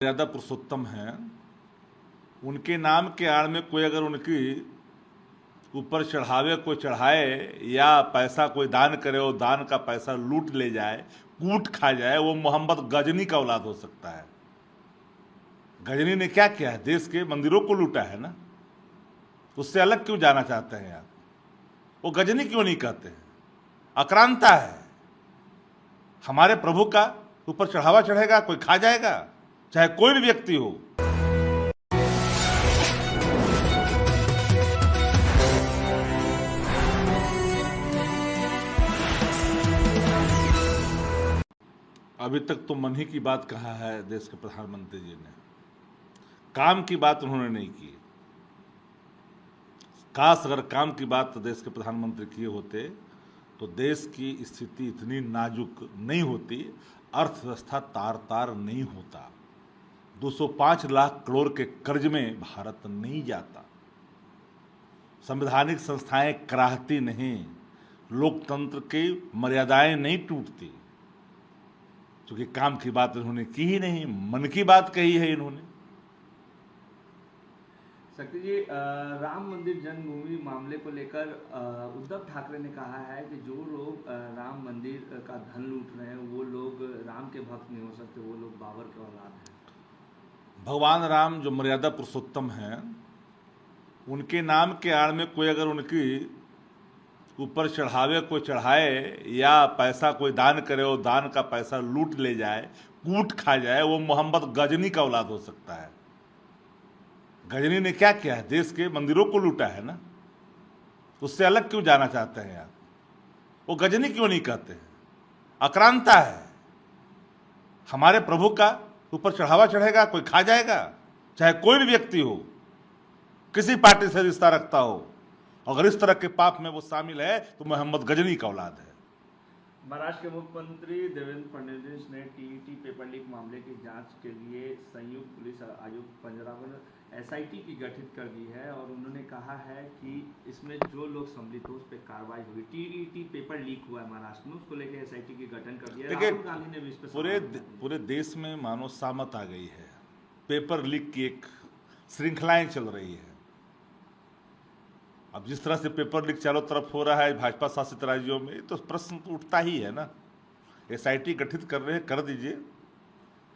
मर्यादा पुरुषोत्तम हैं, उनके नाम के आड़ में कोई अगर उनकी ऊपर चढ़ावे, कोई चढ़ाए या पैसा कोई दान करे और दान का पैसा लूट ले जाए, कूट खा जाए, वो मोहम्मद गजनी का औलाद हो सकता है। गजनी ने क्या किया है? देश के मंदिरों को लूटा है ना। उससे अलग क्यों जाना चाहते हैं आप? वो गजनी क्यों नहीं कहते हैं? आक्रांता है। हमारे प्रभु का ऊपर चढ़ावा चढ़ेगा, कोई खा जाएगा, चाहे कोई भी व्यक्ति हो। अभी तक तो मन ही की बात कहा है देश के प्रधानमंत्री जी ने, काम की बात उन्होंने नहीं की। काश अगर काम की बात देश के प्रधानमंत्री किए होते तो देश की स्थिति इतनी नाजुक नहीं होती, अर्थव्यवस्था तार तार नहीं होता, 205 लाख करोड़ के कर्ज में भारत नहीं जाता, संवैधानिक संस्थाएं कराहती नहीं, लोकतंत्र की मर्यादाएं नहीं टूटती। क्योंकि काम की बात इन्होंने की ही नहीं, मन की बात कही है इन्होंने। शक्ति जी, राम मंदिर जन्मभूमि मामले को लेकर उद्धव ठाकरे ने कहा है कि जो लोग राम मंदिर का धन लूट रहे हैं वो लोग राम के भक्त नहीं हो सकते, वो लोग बाबर के औलाद हैं। भगवान राम जो मर्यादा पुरुषोत्तम हैं, उनके नाम के आड़ में कोई अगर उनकी ऊपर चढ़ावे, कोई चढ़ाए या पैसा कोई दान करे और दान का पैसा लूट ले जाए, कूट खा जाए, वो मोहम्मद गजनी का औलाद हो सकता है। गजनी ने क्या किया है? देश के मंदिरों को लूटा है ना। उससे अलग क्यों जाना चाहते हैं आप? वो गजनी क्यों नहीं कहते हैं? आक्रांता है। हमारे प्रभु का ऊपर चढ़ावा चढ़ेगा, कोई खा जाएगा, चाहे कोई भी व्यक्ति हो, किसी पार्टी से रिश्ता रखता हो। अगर इस तरह के पाप में वो शामिल है तो मोहम्मद गजनी का औलाद है। महाराष्ट्र के मुख्यमंत्री देवेंद्र फडणवीस ने टीईटी पेपर लीक मामले की जांच के लिए संयुक्त पुलिस आयुक्त पंजाब एसआईटी की गठित कर दी है और उन्होंने कहा है कि इसमें जो लोग सम्मिलित हो उस पर कार्रवाई हुई। टीईटी पेपर लीक हुआ है महाराष्ट्र में, उसको लेकर एसआईटी की गठन कर दिया है। राहुल गांधी ने भी इस पर पूरे देश में मानो सामत आ गई है। पेपर लीक की एक श्रृंखलाएं चल रही है। अब जिस तरह से पेपर लीक चारों तरफ हो रहा है भाजपा शासित राज्यों में, तो प्रश्न तो उठता ही है ना। एसआईटी गठित कर रहे हैं, कर दीजिए,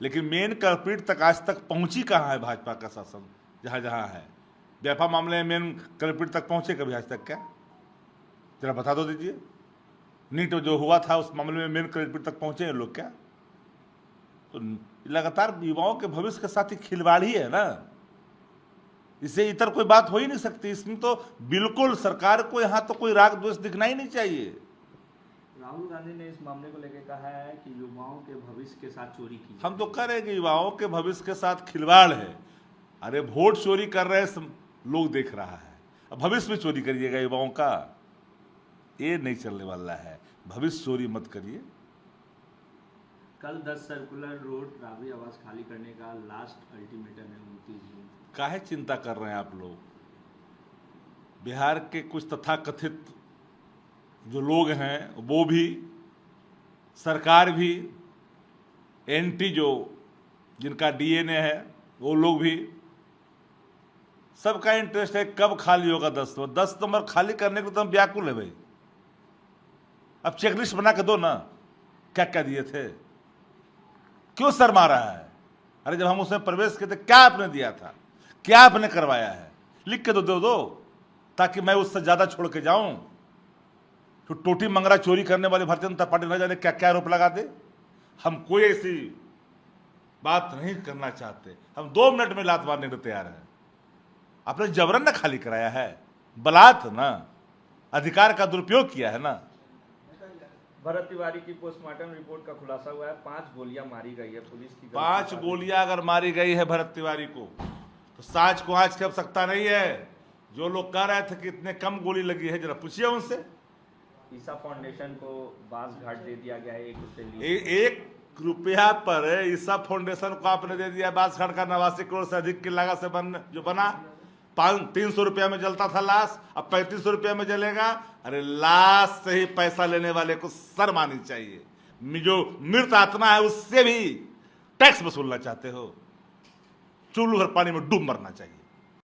लेकिन मेन कल्प्रिट तक आज तक पहुंची कहाँ है भाजपा का शासन? जहां जहां है व्यापा मामले में मेन कल्प्रिट तक पहुंचे कभी आज तक क्या? जरा बता दो दीजिए। नीट जो हुआ था उस मामले में मेन कल्प्रिट तक पहुंचे हैं लोग क्या? तो लगातार युवाओं के भविष्य के साथ ही खिलवाड़ ही है ना। इससे इतर कोई बात हो ही नहीं सकती। इसमें तो बिल्कुल सरकार को यहां तो कोई राग द्वेष दिखना ही नहीं चाहिए। राहुल गांधी ने इस मामले को लेकर कहा है कि युवाओं के भविष्य के साथ चोरी की। हम तो कह रहे हैं कि युवाओं के भविष्य के साथ खिलवाड़ है। अरे वोट चोरी कर रहे हैं लोग, देख रहा है, अब भविष्य में चोरी करिएगा युवाओं का? ये नहीं चलने वाला है। भविष्य चोरी मत करिए। कल 10 सर्कुलर रोड राबड़ी आवास खाली करने का लास्ट अल्टीमेटम है 29 जून। काहे चिंता कर रहे हैं आप लोग? बिहार के कुछ तथाकथित जो लोग हैं, वो भी, सरकार भी, एंटी जो जिनका डीएनए है वो लोग भी, सबका इंटरेस्ट है कब खाली होगा 10 नंबर। 10 नंबर खाली करने को तो हम व्याकुल है भाई। अब चेकलिस्ट बना के दो ना, क्या क्या दिए थे, क्यों शर्मा रहा है? अरे जब हम उसमें प्रवेश किए थे क्या आपने दिया था, क्या आपने करवाया है? लिख के तो दो ताकि मैं उससे ज्यादा छोड़ के जाऊं। तो टोटी मंगरा चोरी करने वाले भारतीय जनता पार्टी न जाने क्या क्या आरोप लगा दे। हम कोई ऐसी बात नहीं करना चाहते। हम 2 मिनट में लात मारने को तैयार हैं। आपने जबरन ना खाली कराया है, बलात् ना, अधिकार का दुरुपयोग किया है ना। भरत तिवारी की पोस्टमार्टम रिपोर्ट का खुलासा हुआ है, 5 गोलियां मारी गई है पुलिस की। 5 गोलियां अगर मारी गई है भरत तिवारी को, तो साज को आज कब सकता नहीं है। जो लोग कह रहे थे कि इतने कम गोली लगी है, जरा पूछिए उनसे। ईसा फाउंडेशन को बांस घाट दे दिया गया है 1 रुपये लिए। 1 रुपया पर ईसा फाउंडेशन को आपने दे दिया। बांस घाट का 89 करोड़ से अधिक की लागत से जो बना, 300 रुपया में जलता था लाश, अब 3500 रुपया में जलेगा। अरे लाश से ही पैसा लेने वाले को शर्म आनी चाहिए। जो मृत आत्मा है उससे भी टैक्स वसूलना चाहते हो। चुल्लू भर पानी में डूब मरना चाहिए।